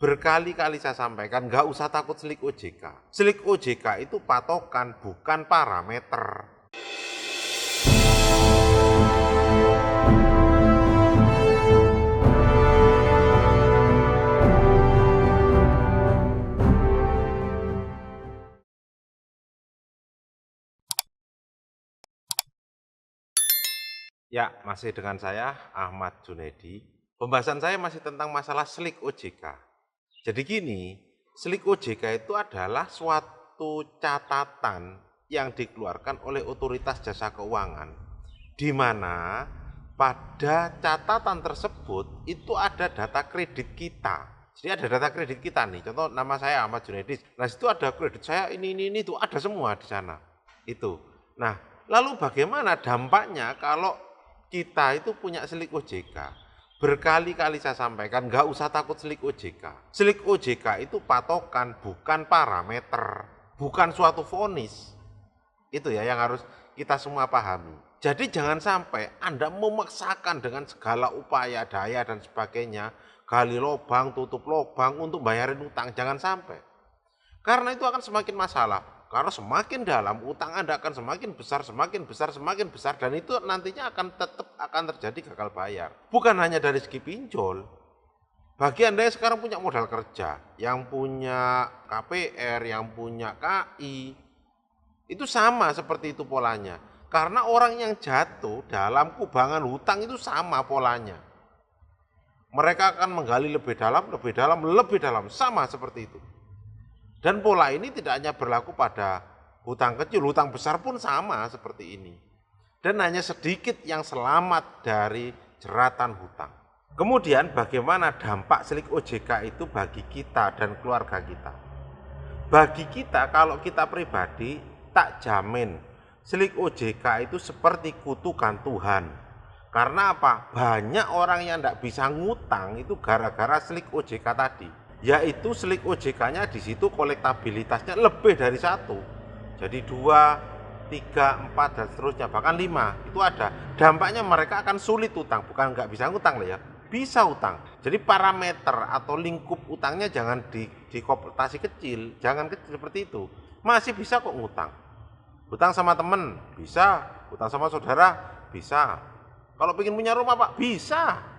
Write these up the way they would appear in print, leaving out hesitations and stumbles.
Berkali-kali saya sampaikan, nggak usah takut slik OJK. Slik OJK itu patokan, bukan parameter. Ya, masih dengan saya, Ahmad Junaidi. Pembahasan saya masih tentang masalah slik OJK. Jadi gini, slik OJK itu adalah suatu catatan yang dikeluarkan oleh otoritas jasa keuangan, di mana pada catatan tersebut itu ada data kredit kita. Jadi ada data kredit kita nih, contoh nama saya Ahmad Junaidi. Nah, situ ada kredit saya ini itu ada semua di sana. Itu. Nah, lalu bagaimana dampaknya kalau kita itu punya slik OJK? Berkali-kali saya sampaikan, nggak usah takut slik OJK. Slik OJK itu patokan, bukan parameter, bukan suatu vonis. Itu ya yang harus kita semua pahami. Jadi jangan sampai Anda memaksakan dengan segala upaya, daya dan sebagainya, gali lubang, tutup lubang untuk bayarin utang, jangan sampai. Karena itu akan semakin masalah. Karena semakin dalam, utang Anda akan semakin besar, dan itu nantinya akan tetap akan terjadi gagal bayar. Bukan hanya dari segi pinjol. Bagi Anda yang sekarang punya modal kerja, yang punya KPR, yang punya KI, itu sama seperti itu polanya. Karena orang yang jatuh dalam kubangan hutang itu sama polanya. Mereka akan menggali lebih dalam, sama seperti itu. Dan pola ini tidak hanya berlaku pada hutang kecil, hutang besar pun sama seperti ini. Dan hanya sedikit yang selamat dari jeratan hutang. Kemudian bagaimana dampak slik OJK itu bagi kita dan keluarga kita? Bagi kita, kalau kita pribadi, tak jamin slik OJK itu seperti kutukan Tuhan. Karena apa? Banyak orang yang tidak bisa ngutang itu gara-gara slik OJK tadi. Yaitu slik OJK-nya di situ kolektabilitasnya lebih dari 1. Jadi 2, 3, 4 dan seterusnya, bahkan 5 itu ada. Dampaknya mereka akan sulit utang, bukan nggak bisa utang loh ya, bisa utang. Jadi parameter atau lingkup utangnya jangan di koperasi kecil, jangan kecil seperti itu. Masih bisa kok ngutang. Utang sama temen bisa, utang sama saudara bisa. Kalau pengen punya rumah Pak, bisa.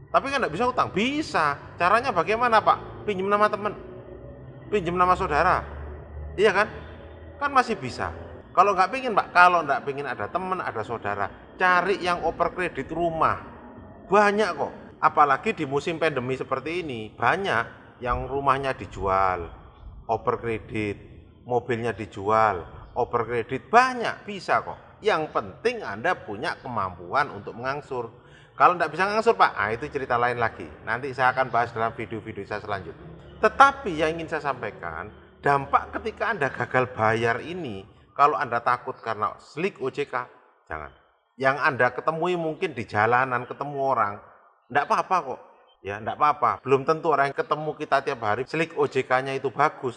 Tapi kan nggak bisa utang, bisa. Caranya bagaimana Pak? Pinjam nama teman, pinjam nama saudara, iya kan? Kan masih bisa. Kalau nggak pengen Pak, kalau nggak pengen ada teman, ada saudara, cari yang oper kredit rumah. Banyak kok. Apalagi di musim pandemi seperti ini, banyak yang rumahnya dijual, oper kredit, mobilnya dijual, oper kredit, banyak, bisa kok. Yang penting Anda punya kemampuan untuk mengangsur. Kalau tidak bisa ngangsur Pak, itu cerita lain lagi. Nanti saya akan bahas dalam video-video saya selanjutnya. Tetapi yang ingin saya sampaikan, dampak ketika Anda gagal bayar ini, kalau Anda takut karena slik OJK, jangan. Yang Anda ketemui mungkin di jalanan, ketemu orang, tidak apa-apa kok. Ya, tidak apa-apa. Belum tentu orang yang ketemu kita tiap hari, slik OJK-nya itu bagus.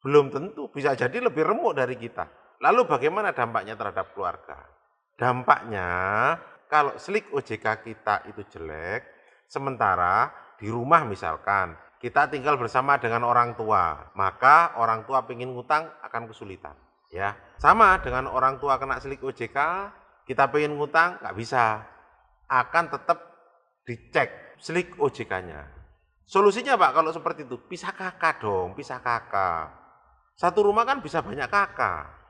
Belum tentu, bisa jadi lebih remuk dari kita. Lalu bagaimana dampaknya terhadap keluarga? Dampaknya, kalau slik OJK kita itu jelek, sementara di rumah misalkan, kita tinggal bersama dengan orang tua, maka orang tua pengen ngutang akan kesulitan. Ya, sama dengan orang tua kena slik OJK, kita pengen ngutang nggak bisa, akan tetap dicek slik OJK-nya. Solusinya Pak kalau seperti itu, pisah kakak dong, pisah kakak. Satu rumah kan bisa banyak kakak.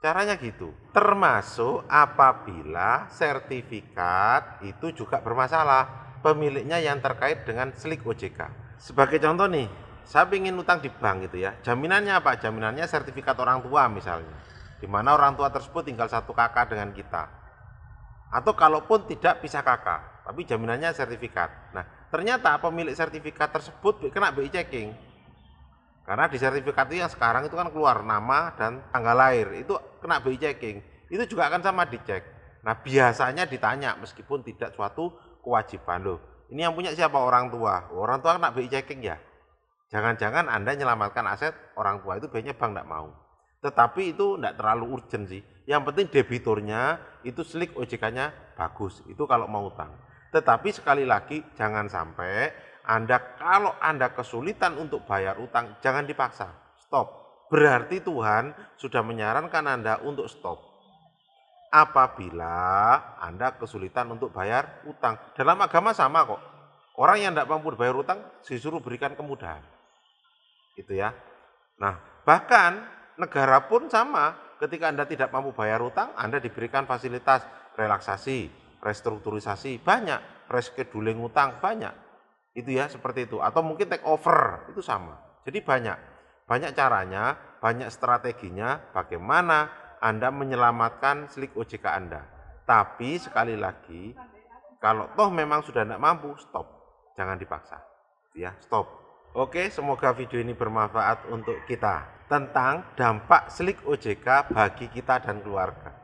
Caranya gitu, termasuk apabila sertifikat itu juga bermasalah, pemiliknya yang terkait dengan slik OJK. Sebagai contoh nih, saya ingin utang di bank gitu ya, jaminannya apa? Jaminannya sertifikat orang tua misalnya, di mana orang tua tersebut tinggal satu kakak dengan kita. Atau kalaupun tidak pisah kakak, tapi jaminannya sertifikat. Nah, ternyata pemilik sertifikat tersebut kena BI checking. Karena di sertifikat itu yang sekarang itu kan keluar nama dan tanggal lahir, itu kena BI checking, itu juga akan sama dicek. Nah biasanya ditanya meskipun tidak suatu kewajiban loh. Ini yang punya siapa? Orang tua. Orang tua kena BI checking ya. Jangan-jangan Anda menyelamatkan aset orang tua itu biasanya bank tidak mau. Tetapi itu tidak terlalu urgent sih. Yang penting debiturnya itu slik OJK-nya bagus. Itu kalau mau utang. Tetapi sekali lagi jangan sampai Kalau Anda kesulitan untuk bayar utang, jangan dipaksa, stop. Berarti Tuhan sudah menyarankan Anda untuk stop. Apabila Anda kesulitan untuk bayar utang. Dalam agama sama kok. Orang yang tidak mampu bayar utang disuruh berikan kemudahan. Gitu ya. Nah, bahkan negara pun sama. Ketika Anda tidak mampu bayar utang, Anda diberikan fasilitas relaksasi, restrukturisasi, banyak. Rescheduling utang, banyak. Itu ya, seperti itu. Atau mungkin take over, itu sama. Jadi banyak caranya, banyak strateginya bagaimana Anda menyelamatkan slik OJK Anda. Tapi sekali lagi, kalau toh memang sudah tidak mampu, stop. Jangan dipaksa. Ya, stop. Oke, semoga video ini bermanfaat untuk kita tentang dampak slik OJK bagi kita dan keluarga.